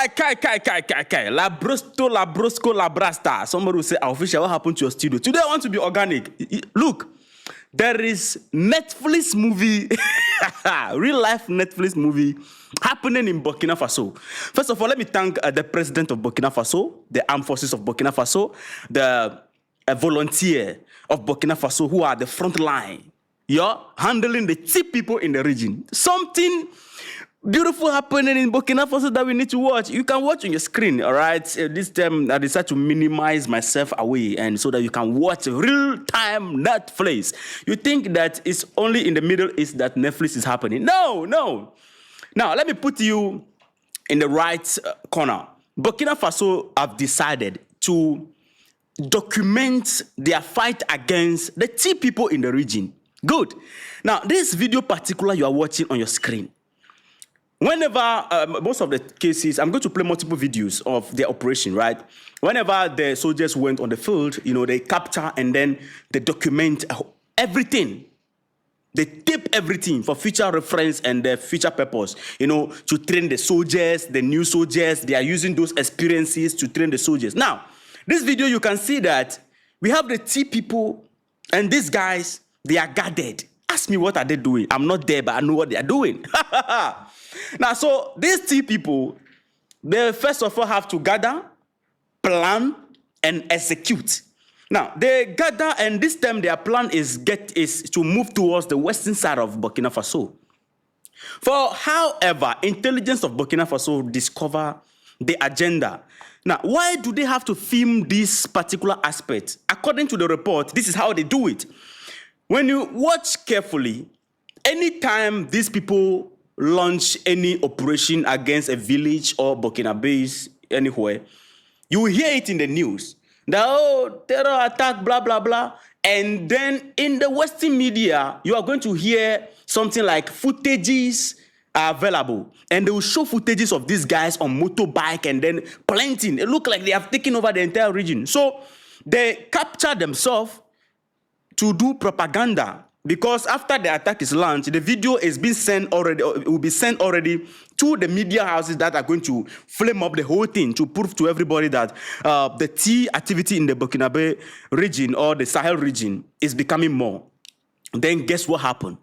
right, Kai. Labrosco, Labrasta. Somebody will say, official, what happened to your studio? Today I want to be organic. Look, there is Netflix movie, real life Netflix movie happening in Burkina Faso. First of all, let me thank the president of Burkina Faso, the armed forces of Burkina Faso, the volunteer of Burkina Faso who are the front line. You're handling the cheap people in the region. Something beautiful happening in Burkina Faso that we need to watch. You can watch on your screen, all right? This time I decided to minimize myself away and so that you can watch real-time Netflix. You think that it's only in the Middle East that Netflix is happening. No. Now, let me put you in the right corner. Burkina Faso have decided to document their fight against the tea people in the region. Good. Now, this video particular you are watching on your screen, whenever, most of the cases, I'm going to play multiple videos of their operation, right? Whenever the soldiers went on the field, they capture and then they document everything. They tape everything for future reference and their future purpose, to train the soldiers, the new soldiers. They are using those experiences to train the soldiers. Now, this video, you can see that we have the tea people and these guys, they are guarded. Ask me what are they doing? I'm not there, but I know what they are doing. Now, so these tea people, they first of all have to gather, plan, and execute. Now, they gather, and this time their plan is to move towards the western side of Burkina Faso. However, intelligence of Burkina Faso discover the agenda. Now, why do they have to film this particular aspect? According to the report, this is how they do it. When you watch carefully, anytime these people launch any operation against a village or Burkina anywhere, you will hear it in the news. The terror attack, blah, blah, blah. And then in the Western media, you are going to hear something like footages are available. And they will show footages of these guys on motorbike and then planting. It looks like they have taken over the entire region. So they capture themselves to do propaganda, because after the attack is launched, the video is being sent already, or it will be sent already to the media houses that are going to flame up the whole thing to prove to everybody that the tea activity in the Burkina Faso region or the Sahel region is becoming more. Then guess what happened?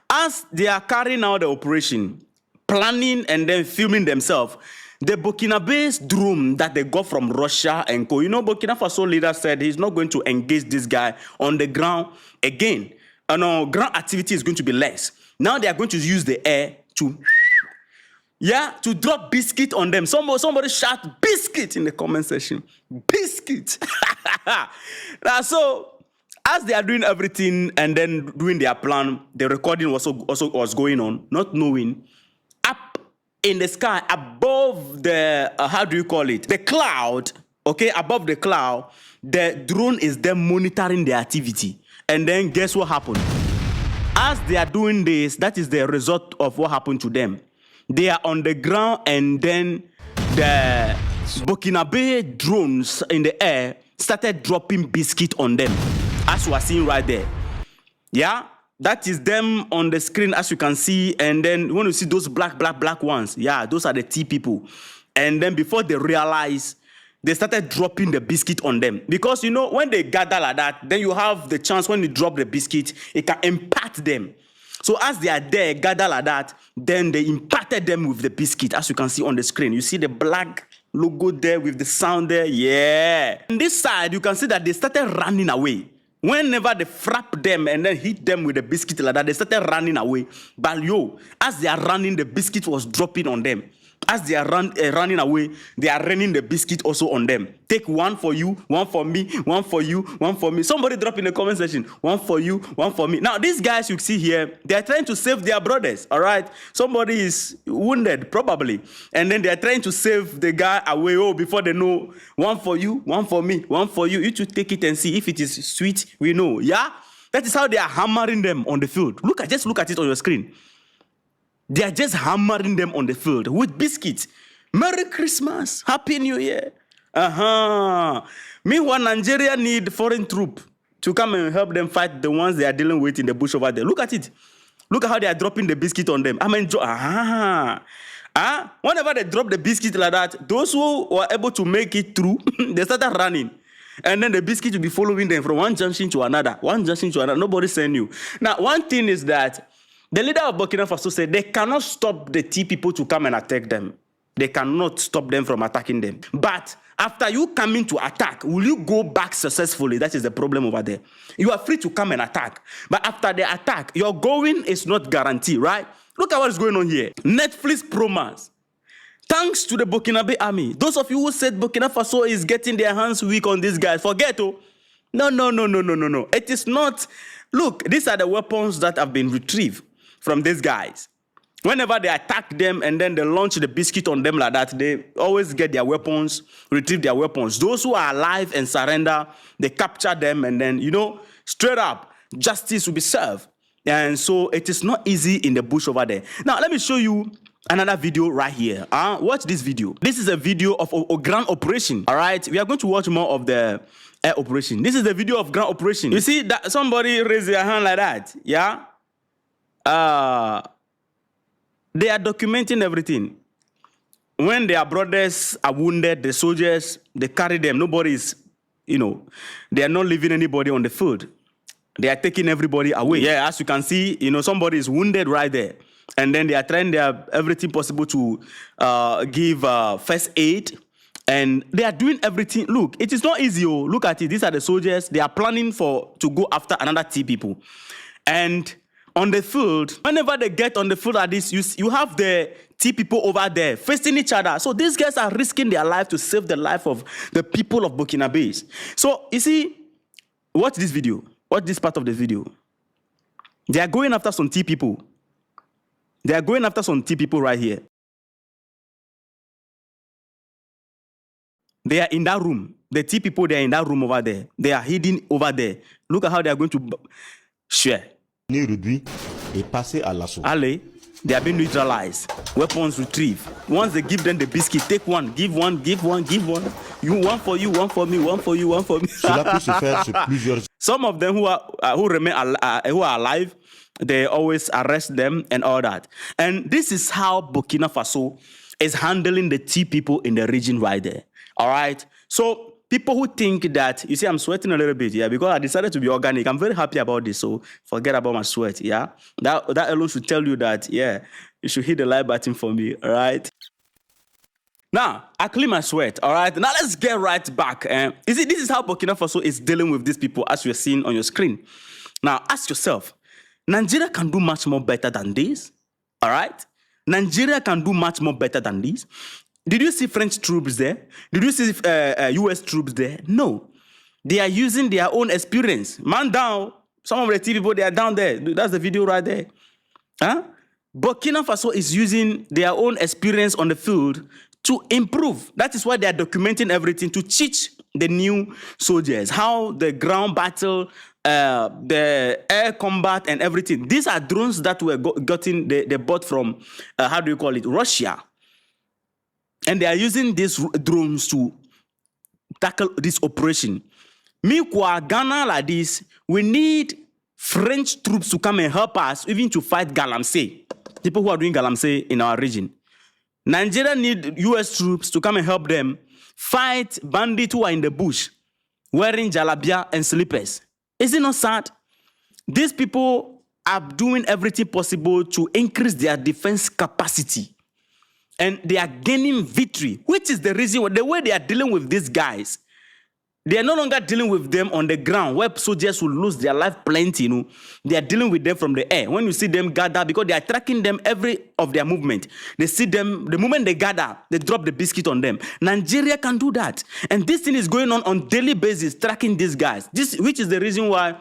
As they are carrying out the operation, planning and then filming themselves, the Burkina Faso drone that they got from Russia and co. Burkina Faso leader said he's not going to engage this guy on the ground again. Ground activity is going to be less. Now they are going to use the air to drop biscuit on them. Somebody shout biscuit in the comment section. Biscuit. Now, so as they are doing everything and then doing their plan, the recording also was going on, not knowing. In the sky, above the, the cloud, okay, above the cloud, the drone is there monitoring the activity. And then guess what happened? As they are doing this, that is the result of what happened to them. They are on the ground and then the Burkina Faso drones in the air started dropping biscuit on them, as you are seeing right there. Yeah? That is them on the screen, as you can see. And then when you see those black ones, yeah, those are the tea people. And then before they realize, they started dropping the biscuit on them. Because, when they gather like that, then you have the chance when you drop the biscuit, it can impact them. So as they are there, gather like that, then they impacted them with the biscuit, as you can see on the screen. You see the black logo there with the sound there? Yeah. On this side, you can see that they started running away. Whenever they frap them and then hit them with the biscuit like that, they started running away. But as they are running, the biscuit was dropping on them. As they are running away, they are raining the biscuit also on them. Take one for you, one for me, one for you, one for me. Somebody drop in the comment section, one for you, one for me. Now, these guys you see here, they are trying to save their brothers, all right? Somebody is wounded, probably. And then they are trying to save the guy away, before they know, one for you, one for me, one for you. You should take it and see if it is sweet, we know, yeah? That is how they are hammering them on the field. Just look at it on your screen. They are just hammering them on the field with biscuits. Merry Christmas. Happy New Year. Meanwhile, Nigeria need foreign troop to come and help them fight the ones they are dealing with in the bush over there. Look at it. Look at how they are dropping the biscuit on them. Whenever they drop the biscuit like that, those who were able to make it through, they started running. And then the biscuit will be following them from one junction to another, Nobody send you. Now, one thing is that the leader of Burkina Faso said they cannot stop the T people to come and attack them. They cannot stop them from attacking them. But after you coming to attack, will you go back successfully? That is the problem over there. You are free to come and attack. But after the attack, your going is not guaranteed, right? Look at what is going on here. Netflix promise. Thanks to the Burkinabe army. Those of you who said Burkina Faso is getting their hands weak on these guys, forget oh. No. It is not. Look, these are the weapons that have been retrieved from these guys. Whenever they attack them and then they launch the biscuit on them like that, they always get their weapons, retrieve their weapons. Those who are alive and surrender, they capture them and then, straight up, justice will be served. And so it is not easy in the bush over there. Now, let me show you another video right here. Watch this video. This is a video of a grand operation. All right, we are going to watch more of the air operation. This is the video of grand operation. You see that somebody raised their hand like that, yeah? They are documenting everything. When their brothers are wounded, the soldiers, they carry them. Nobody is, they are not leaving anybody on the field. They are taking everybody away. Yeah, as you can see, somebody is wounded right there. And then they are trying everything possible to give first aid. And they are doing everything. Look, it is not easy. Oh. Look at it. These are the soldiers. They are planning to go after another T people. And on the field, whenever they get on the field like this, you have the T people over there facing each other. So these guys are risking their life to save the life of the people of Burkina Faso. So you see, watch this video. Watch this part of the video. They are going after some T people. They are going after some T people right here. They are in that room. The T people, they are in that room over there. They are hidden over there. Look at how they are going to share. Réduit et passer à l'assaut. Allez, they have been neutralized. Weapons retrieved. Once they give them the biscuit, take one, give one. You one for you, one for me, one for you, one for me. Cela peut se faire sur plusieurs. Some of them who are alive, they always arrest them and all that. And this is how Burkina Faso is handling the T people in the region right there. All right. So people who think that, you see, I'm sweating a little bit, yeah, because I decided to be organic. I'm very happy about this, so forget about my sweat, yeah. That alone should tell you that, yeah, you should hit the like button for me, all right. Now, I clean my sweat, all right. Now let's get right back. You see, this is how Burkina Faso is dealing with these people, as you're seeing on your screen. Now, ask yourself, Nigeria can do much more better than this, all right? Nigeria can do much more better than this. Did you see French troops there? Did you see US troops there? No. They are using their own experience. Man down. Some of the TV people, they are down there. That's the video right there. Burkina Faso is using their own experience on the field to improve. That is why they are documenting everything to teach the new soldiers how the ground battle, the air combat and everything. These are drones that were they bought from, Russia. And they are using these drones to tackle this operation. Meanwhile, Ghana like this, we need French troops to come and help us, even to fight Galamsey. People who are doing Galamsey in our region. Nigeria need US troops to come and help them fight bandits who are in the bush, wearing jalabia and slippers. Is it not sad? These people are doing everything possible to increase their defense capacity. And they are gaining victory, which is the reason, the way they are dealing with these guys. They are no longer dealing with them on the ground, where soldiers will lose their life plenty, They are dealing with them from the air. When you see them gather, because they are tracking them every of their movement. They see them, the moment they gather, they drop the biscuit on them. Nigeria can do that. And this thing is going on daily basis, tracking these guys. Which is the reason why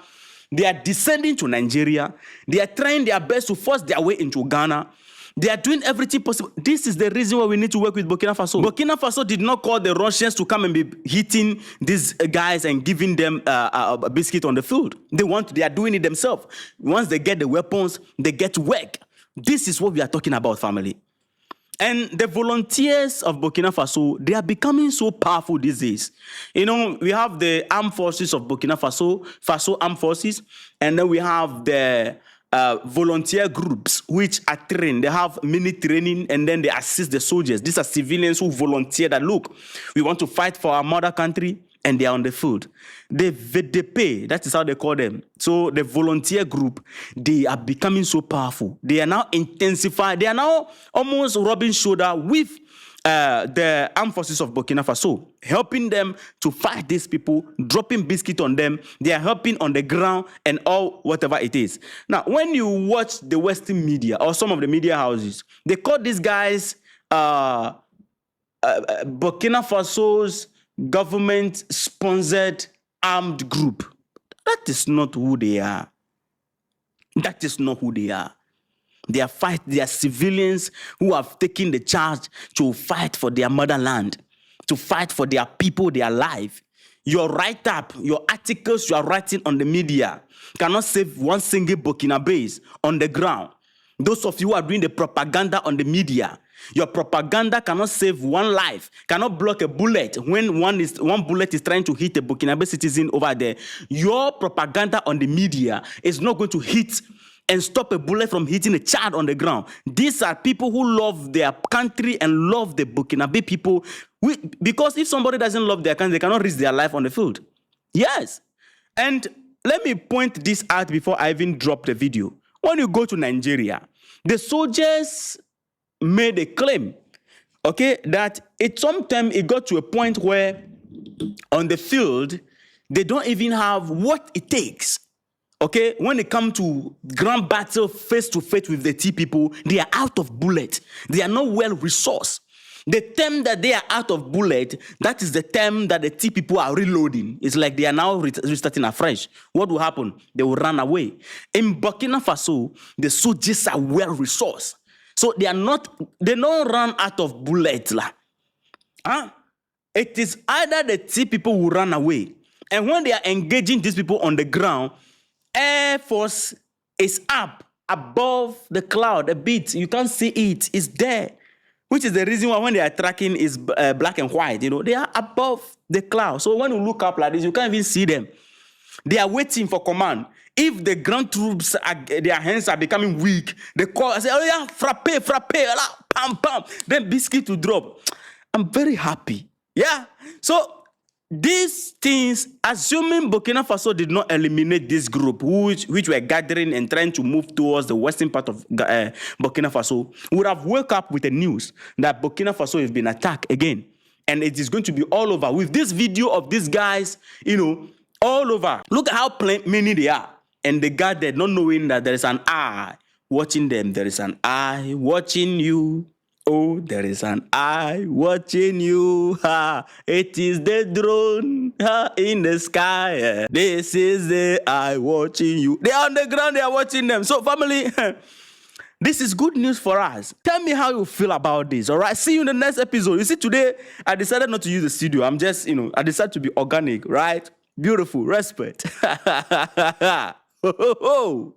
they are descending to Nigeria. They are trying their best to force their way into Ghana. They are doing everything possible. This is the reason why we need to work with Burkina Faso. Burkina Faso did not call the Russians to come and be hitting these guys and giving them a biscuit on the field. They are doing it themselves. Once they get the weapons, they get to work. This is what we are talking about, family. And the volunteers of Burkina Faso, they are becoming so powerful these days. We have the armed forces of Burkina Faso Armed Forces, and then we have the volunteer groups which are trained. They have mini training and then they assist the soldiers. These are civilians who volunteer that, look, we want to fight for our mother country, and they are on the field. The VDP, that is how they call them. So the volunteer group, they are becoming so powerful. They are now intensified. They are now almost rubbing shoulder with the armed forces of Burkina Faso, helping them to fight these people, dropping biscuit on them. They are helping on the ground and all whatever it is. Now, when you watch the Western media or some of the media houses, they call these guys Burkina Faso's government-sponsored armed group. That is not who they are. That is not who they are. They are civilians who have taken the charge to fight for their motherland, to fight for their people, their life. Your write-up, your articles you are writing on the media cannot save one single Burkinabé on the ground. Those of you who are doing the propaganda on the media, your propaganda cannot save one life, cannot block a bullet when one bullet is trying to hit a Burkinabe citizen over there. Your propaganda on the media is not going to hit and stop a bullet from hitting a child on the ground. These are people who love their country and love the Burkinabe people. Because if somebody doesn't love their country, they cannot risk their life on the field. Yes. And let me point this out before I even drop the video. When you go to Nigeria, the soldiers made a claim, okay, that sometimes it got to a point where on the field, they don't even have what it takes. Okay, when it comes to grand battle face to face with the T people, they are out of bullet. They are not well resourced. The term that they are out of bullet, that is the term that the T people are reloading. It's like they are now restarting afresh. What will happen? They will run away. In Burkina Faso, the soldiers are well resourced. So they don't run out of bullets. It is either the T people will run away. And when they are engaging these people on the ground, Air Force is up above the cloud a bit. You can't see it. It's there. Which is the reason why when they are tracking is black and white. You know, they are above the cloud. So when you look up like this, you can't even see them. They are waiting for command. If the ground troops, their hands are becoming weak, they call and say, oh yeah, frappe, pam, pam. Then biscuit to drop. I'm very happy. Yeah. So these things, assuming Burkina Faso did not eliminate this group, which were gathering and trying to move towards the western part of Burkina Faso, would have woke up with the news that Burkina Faso has been attacked again. And it is going to be all over. With this video of these guys, you know, all over. Look at how many they are. And they gathered not knowing that there is an eye watching them. There is an eye watching you. Oh, there is an eye watching you. Ha. It is the drone in the sky. This is the eye watching you. They are on the ground. They are watching them. So, family, this is good news for us. Tell me how you feel about this. All right. See you in the next episode. You see, today I decided not to use the studio. I'm just, I decided to be organic. Right. Beautiful. Respect. Ho, ho, ho.